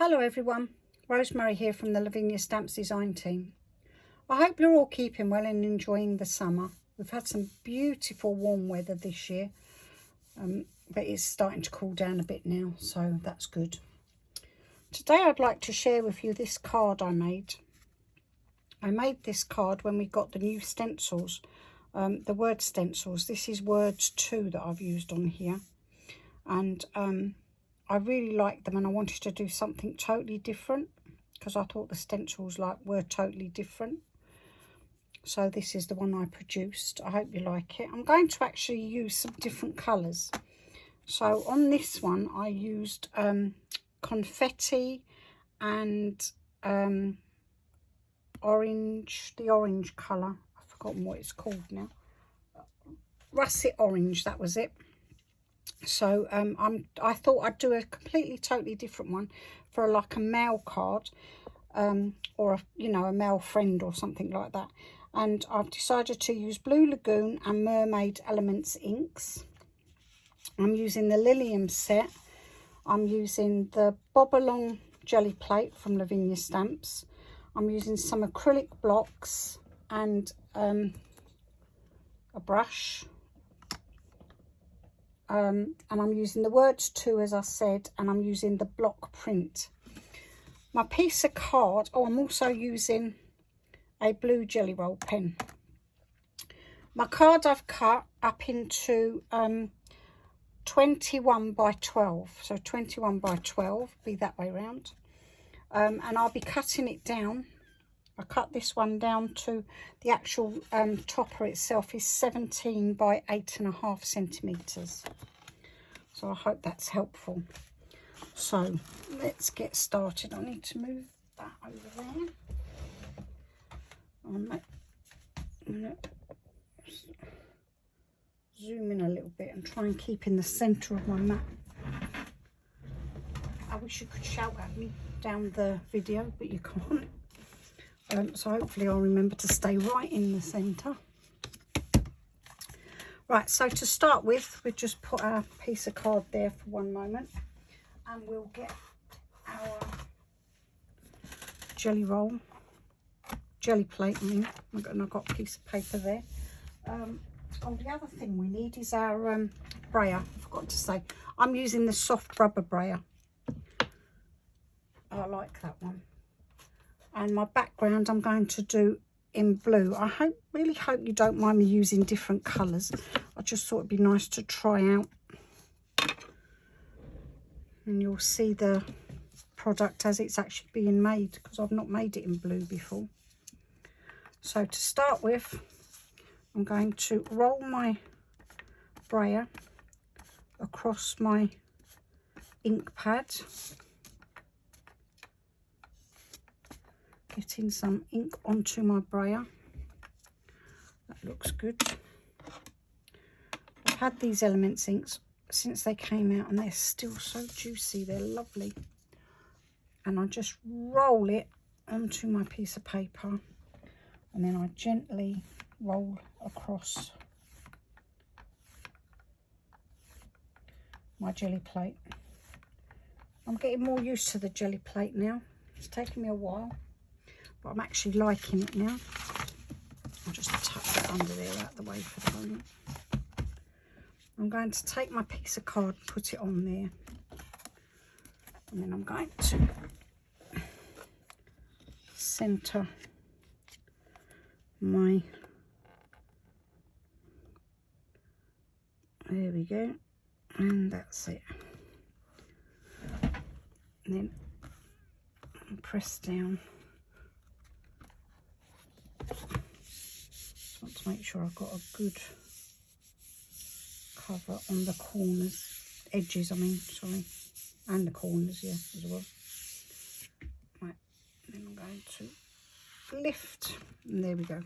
Hello everyone, Rosemary here from the Lavinia Stamps design team. I hope you're all keeping well and enjoying the summer. We've had some beautiful warm weather this year, but it's starting to cool down a bit now, so that's good. Today I'd like to share with you this card I made. I made this card when we got the new stencils, the word stencils. This is words 2 that I've used on here, and I really liked them and I wanted to do something totally different because I thought the stencils were totally different. So this is the one I produced. I hope you like it. I'm going to actually use some different colours. So on this one I used confetti and orange, the orange colour. I've forgotten what it's called now. Russet orange, that was it. So I thought I'd do a completely totally different one for like a mail card, or a male friend or something like that. And I've decided to use Blue Lagoon and Mermaid Elements inks. I'm using the Lilium set. I'm using the Bob Along jelly plate from Lavinia Stamps. I'm using some acrylic blocks and a brush. And I'm using the words 2, as I said, and I'm using the block print. My piece of card, I'm also using a blue jelly roll pen. My card I've cut up into 21 by 12, so 21 by 12, be that way round. And I'll be cutting it down. I cut this one down to the actual topper itself is 17 by 8.5 centimetres. So I hope that's helpful. So let's get started. I need to move that over there. I'm going to zoom in a little bit and try and keep in the centre of my mat. I wish you could shout at me down the video, but you can't. So hopefully I'll remember to stay right in the centre. Right, so to start with, we'll just put our piece of card there for one moment, and we'll get our jelly plate in. And I've got a piece of paper there. The other thing we need is our brayer. I forgot to say, I'm using the soft rubber brayer. I like that one. And my background I'm going to do in blue. I really hope you don't mind me using different colours. I just thought it'd be nice to try out. And you'll see the product as it's actually being made, because I've not made it in blue before. So to start with, I'm going to roll my brayer across my ink pad. Getting some ink onto my brayer. That looks good. I've had these Elements inks since they came out and they're still so juicy. They're lovely. And I just roll it onto my piece of paper, and then I gently roll across my jelly plate. I'm getting more used to the jelly plate now. It's taken me a while, but I'm actually liking it now. I'll just tuck that under there out of the way for the moment. I'm going to take my piece of card, put it on there, and then I'm going to centre my, there we go, and that's it. And then press down. Just want to make sure I've got a good cover on the corners, edges I mean, sorry, and the corners, yeah, as well. Right, then I'm going to lift, and there we go.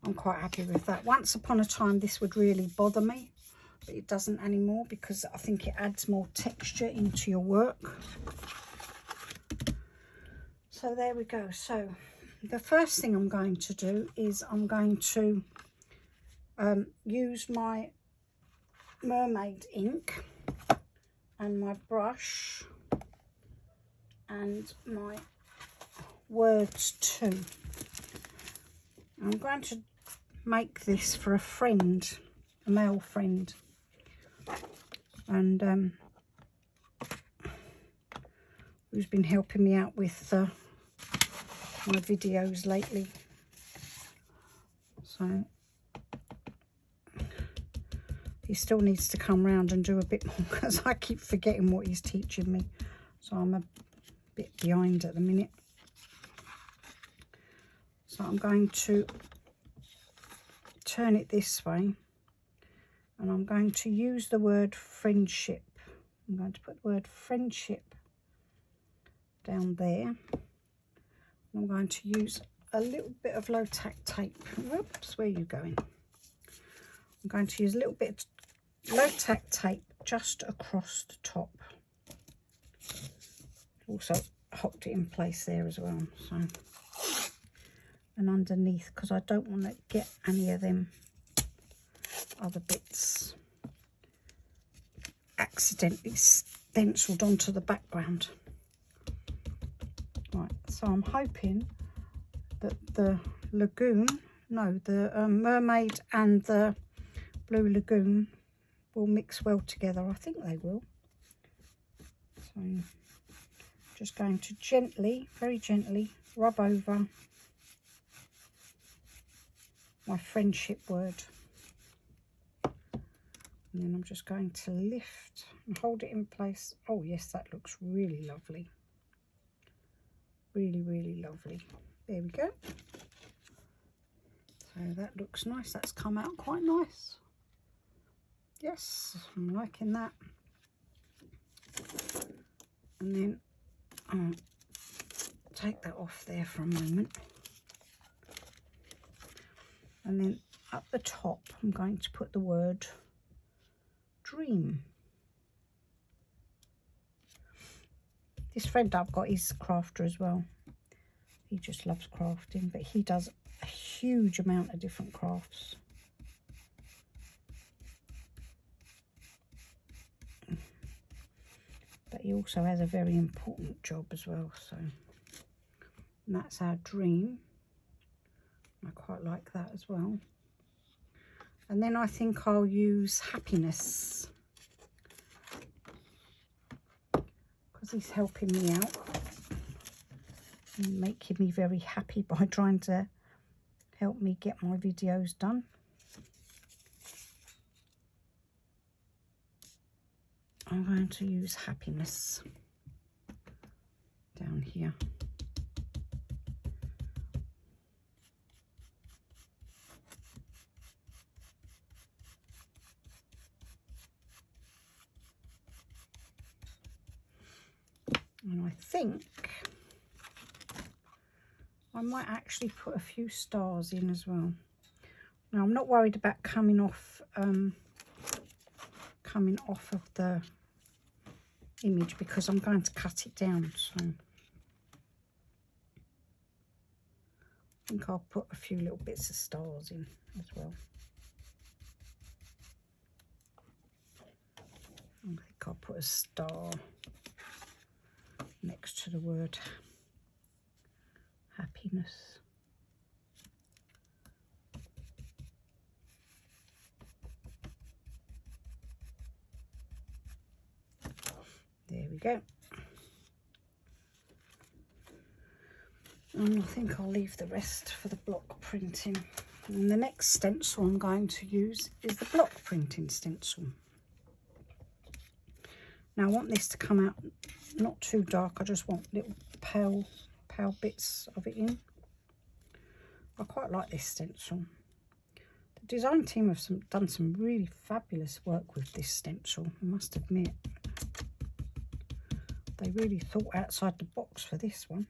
I'm quite happy with that. Once upon a time this would really bother me, but it doesn't anymore, because I think it adds more texture into your work. So there we go. So the first thing I'm going to do is I'm going to use my Mermaid ink and my brush and my words too. I'm going to make this for a friend, a male friend, and who's been helping me out with my videos lately. So he still needs to come round and do a bit more because I keep forgetting what he's teaching me. So I'm a bit behind at the minute. So I'm going to turn it this way, and I'm going to use the word friendship. I'm going to put the word friendship down there. I'm going to use a little bit of low-tack tape. Whoops, where are you going? I'm going to use a little bit of low-tack tape just across the top. Also hooked it in place there as well. So, and underneath, because I don't want to get any of them other bits accidentally stenciled onto the background. Right, so I'm hoping that the Lagoon, no, the Mermaid and the Blue Lagoon will mix well together. I think they will. So just going to gently, very gently, rub over my friendship word. And then I'm just going to lift and hold it in place. Oh yes, that looks really lovely. Really, really lovely. There we go. So that looks nice. That's come out quite nice. Yes, I'm liking that. And then I'll take that off there for a moment. And then up the top, I'm going to put the word dream. This friend I've got is a crafter as well. He just loves crafting, but he does a huge amount of different crafts. But he also has a very important job as well. So, and that's our dream. I quite like that as well. And then I think I'll use happiness, because he's helping me out and making me very happy by trying to help me get my videos done. I'm going to use happiness down here. And I think I might actually put a few stars in as well. Now I'm not worried about coming off of the image because I'm going to cut it down. So I think I'll put a few little bits of stars in as well. I think I'll put a star next to the word happiness. There we go. And I think I'll leave the rest for the block printing. And the next stencil I'm going to use is the block printing stencil. Now I want this to come out not too dark. I just want little pale bits of it in. I quite like this stencil. The design team have done some really fabulous work with this stencil, I must admit. They really thought outside the box for this one.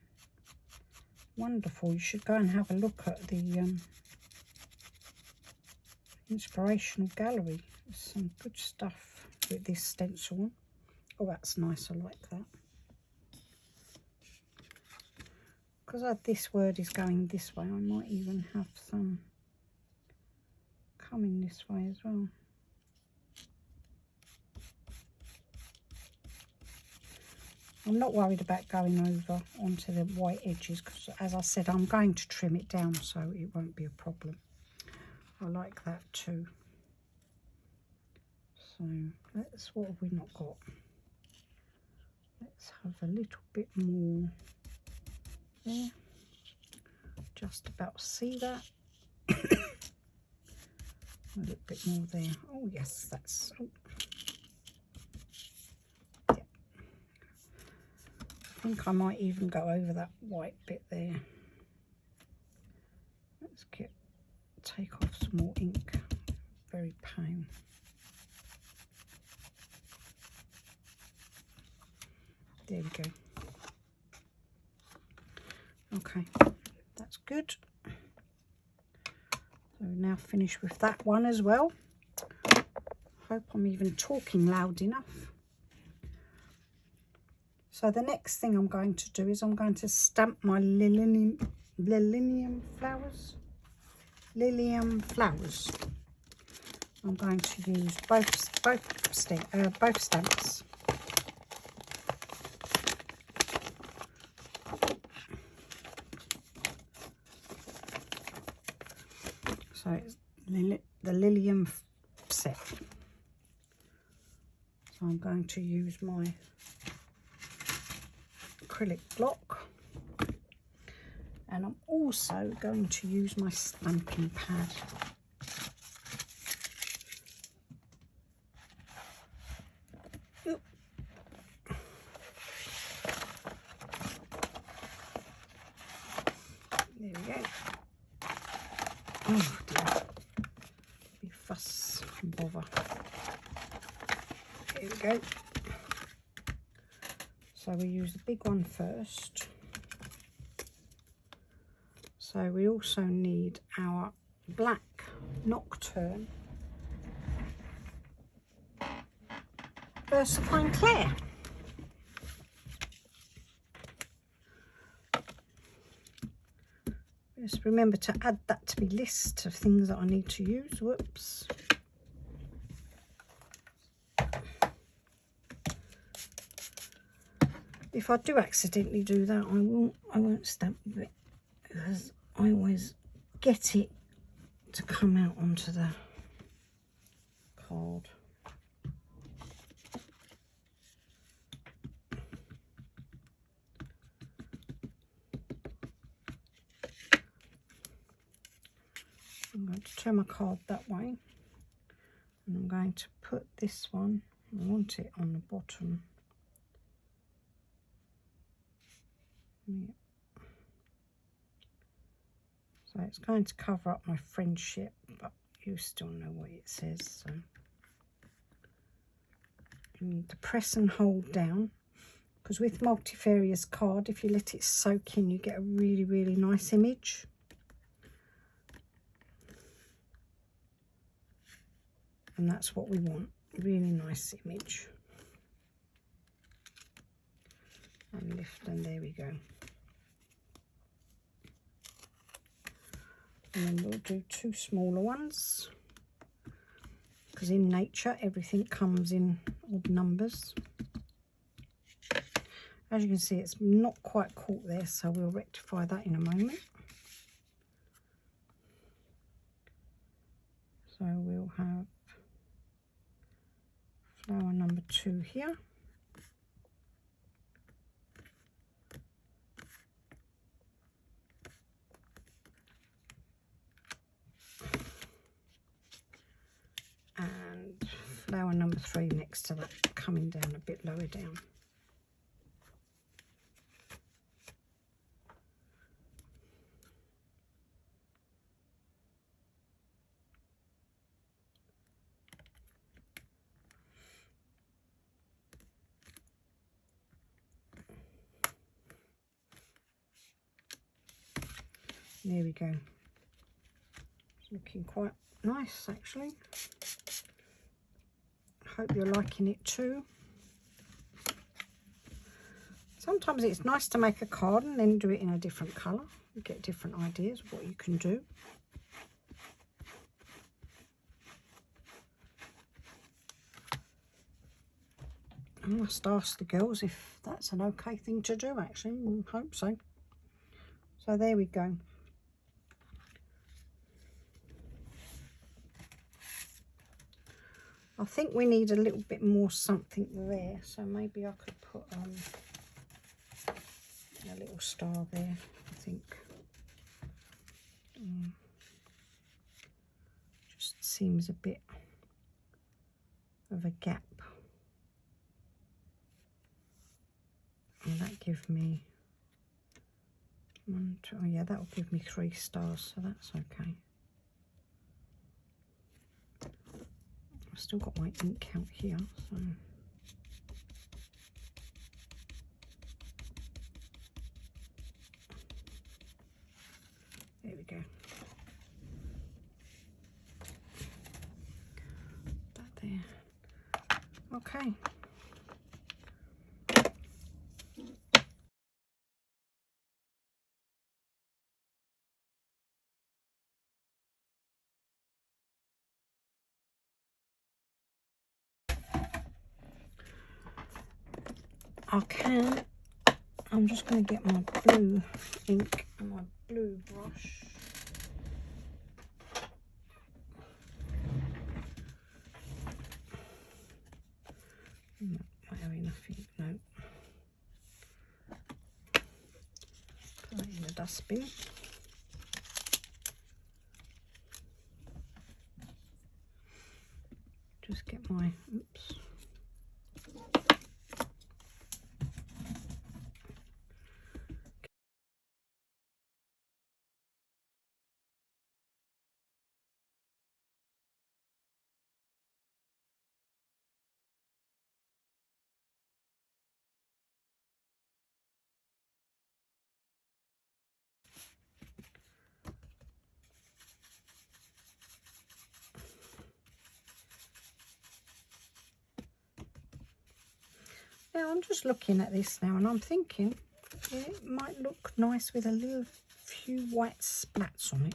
Wonderful. You should go and have a look at the inspirational gallery. There's some good stuff with this stencil. Oh, that's nice. I like that. Because this word is going this way, I might even have some coming this way as well. I'm not worried about going over onto the white edges because, as I said, I'm going to trim it down so it won't be a problem. I like that too. So what have we not got? Let's have a little bit more there. Just about see that. A little bit more there. Oh yes, that's... Oh. Yeah. I think I might even go over that white bit there. Let's take off some more ink. Very pain. There we go. Okay, that's good. So now finish with that one as well. Hope I'm even talking loud enough. So the next thing I'm going to do is I'm going to stamp my Lilium flowers. Lilium flowers. I'm going to use both stamps. So it's the Lilium set. So I'm going to use my acrylic block, and I'm also going to use my stamping pad. Oop. There we go. Oh dear, big fuss and bother. Here we go. So we use the big one first. So we also need our black Nocturne Versafine Clair. Just remember to add that to my list of things that I need to use. Whoops. If I do accidentally do that, I won't stamp it because I always get it to come out onto the card. I'm going to turn my card that way, and I'm going to put this one, I want it on the bottom. Yeah. So it's going to cover up my friendship, but you still know what it says. So you need to press and hold down, because with Multifarious card, if you let it soak in, you get a really, really nice image. And that's what we want, really nice image. And lift, and there we go. And then we'll do two smaller ones, because in nature everything comes in odd numbers. As you can see, it's not quite caught there, so we'll rectify that in a moment. So we'll have flower number 2 here. And flower number 3 next to that, coming down a bit lower down. There we go. It's looking quite nice actually. Hope you're liking it too. Sometimes it's nice to make a card and then do it in a different colour. You get different ideas of what you can do. I must ask the girls if that's an okay thing to do, actually. We'll hope so. So there we go. I think we need a little bit more something there, so maybe I could put a little star there, I think. Just seems a bit of a gap. And that gives me one, two, oh yeah, that will give me 3 stars, so that's okay. I've still got my ink out here, so there we go. That there. Okay. I'm just going to get my blue ink and my blue brush. Might have enough ink, no. Put that in the dustbin. Just get my, oops. Now I'm just looking at this now and I'm thinking, yeah, it might look nice with a little few white splats on it.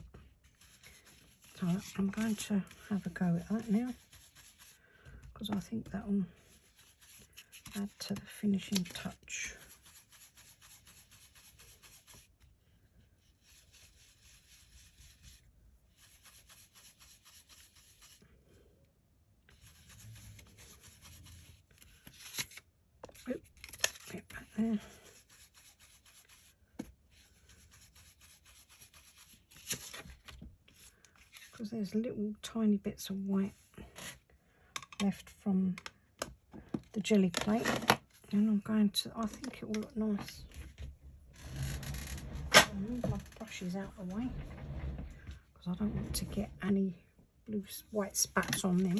So I'm going to have a go at that now, because I think that will add to the finishing touch. Oop, get back there. Because there's little tiny bits of white left from the jelly plate, and I'm going to, I think it will look nice. I'll move my brushes out of the way because I don't want to get any blue white spats on them.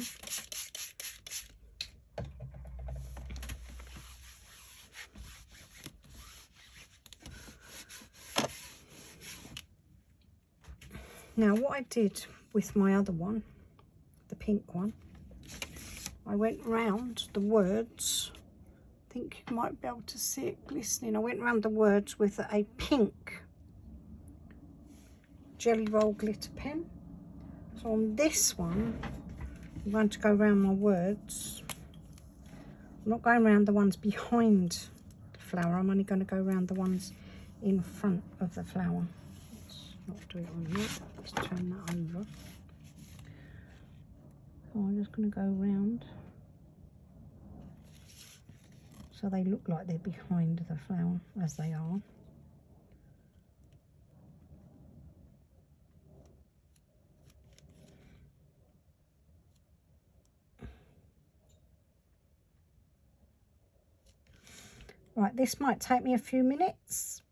Now what I did with my other one, the pink one, I went round the words. I think you might be able to see it glistening. I went round the words with a pink Jelly Roll glitter pen. So on this one, I'm going to go round my words. I'm not going round the ones behind the flower. I'm only going to go round the ones in front of the flower. Let's not do it on here. Let's turn that over. So I'm just going to go round so they look like they're behind the flower, as they are. Right, this might take me a few minutes,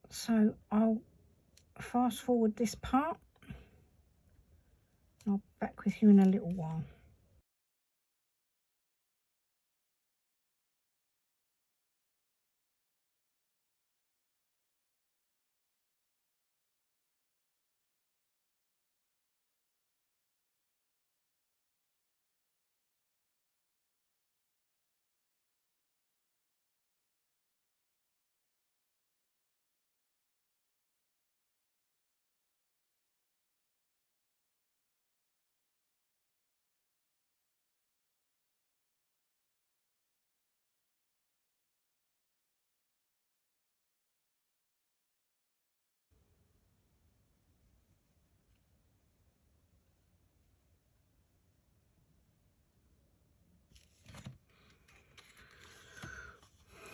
so I'll fast forward this part. I'll be back with you in a little while.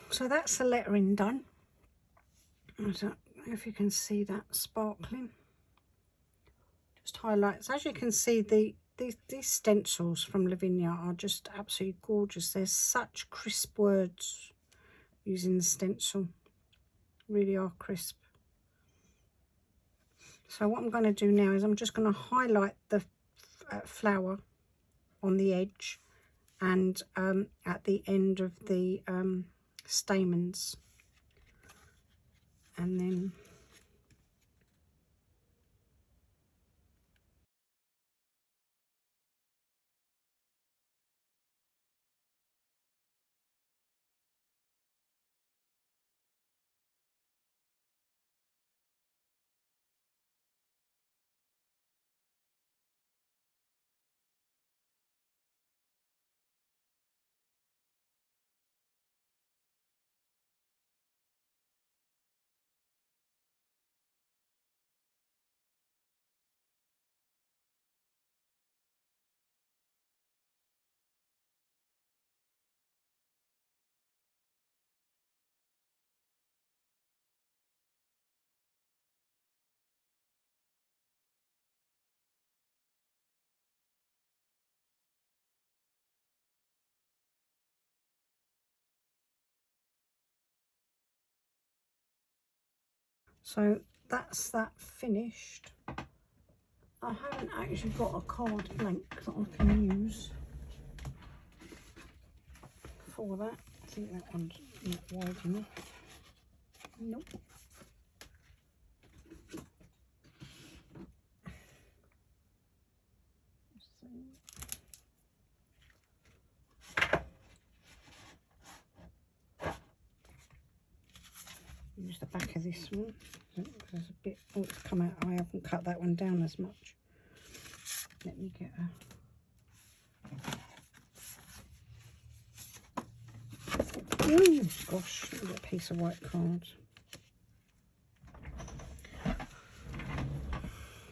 So that's the lettering done. I don't know if you can see that sparkling. Just highlights. As you can see, these stencils from Lavinia are just absolutely gorgeous. There's such crisp words using the stencil. Really are crisp. So what I'm going to do now is I'm just going to highlight the flower on the edge and at the end of the stamens, and then so that's that finished. I haven't actually got a card blank that I can use for that. I think that one's not wide enough. Nope. Use the back of this one. There's a bit, oh, it's come out. I haven't cut that one down as much. Let me get a... Ooh, gosh, look at that piece of white card.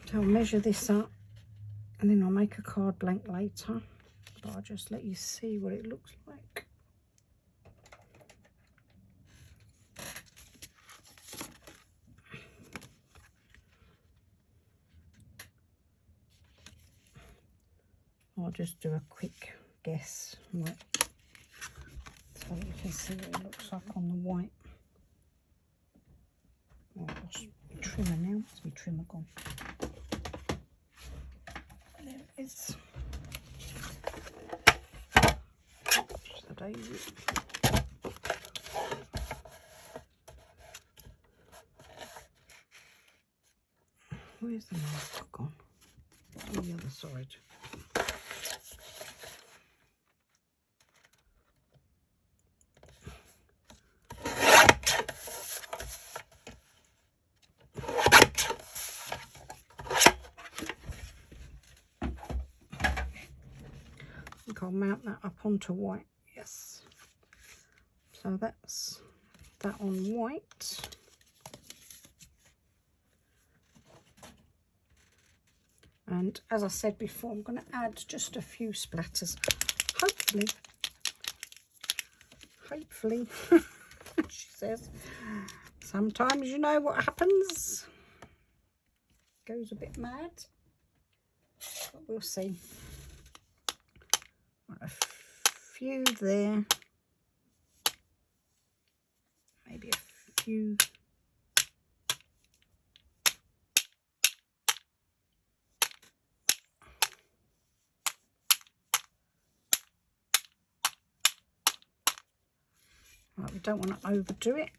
So I'll measure this up and then I'll make a card blank later. But I'll just let you see what it looks like. I'll just do a quick guess what, so you can see what it looks like on the white. Oh, I've lost my trimmer now. Where's my trimmer gone? There it is. Just a daisy. Where's the marker gone? On the other side. I'll mount that up onto white. Yes, so that's that on white. And as I said before, I'm going to add just a few splatters, hopefully she says. Sometimes you know what happens, goes a bit mad, but we'll see. A few there, maybe a few. Right, we don't want to overdo it.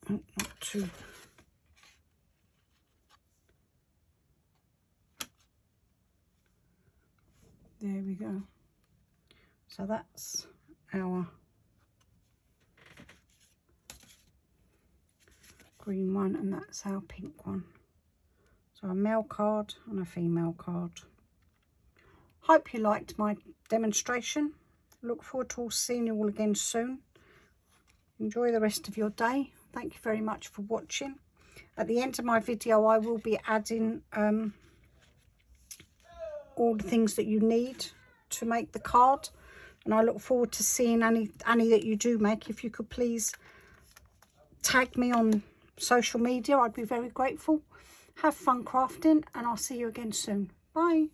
Oh, not too. There we go. So that's our green one and that's our pink one. So a male card and a female card. Hope you liked my demonstration. Look forward to seeing you all again soon. Enjoy the rest of your day. Thank you very much for watching. At the end of my video I will be adding all the things that you need to make the card. and I look forward to seeing any that you do make. If you could please tag me on social media, I'd be very grateful. Have fun crafting, and I'll see you again soon. Bye.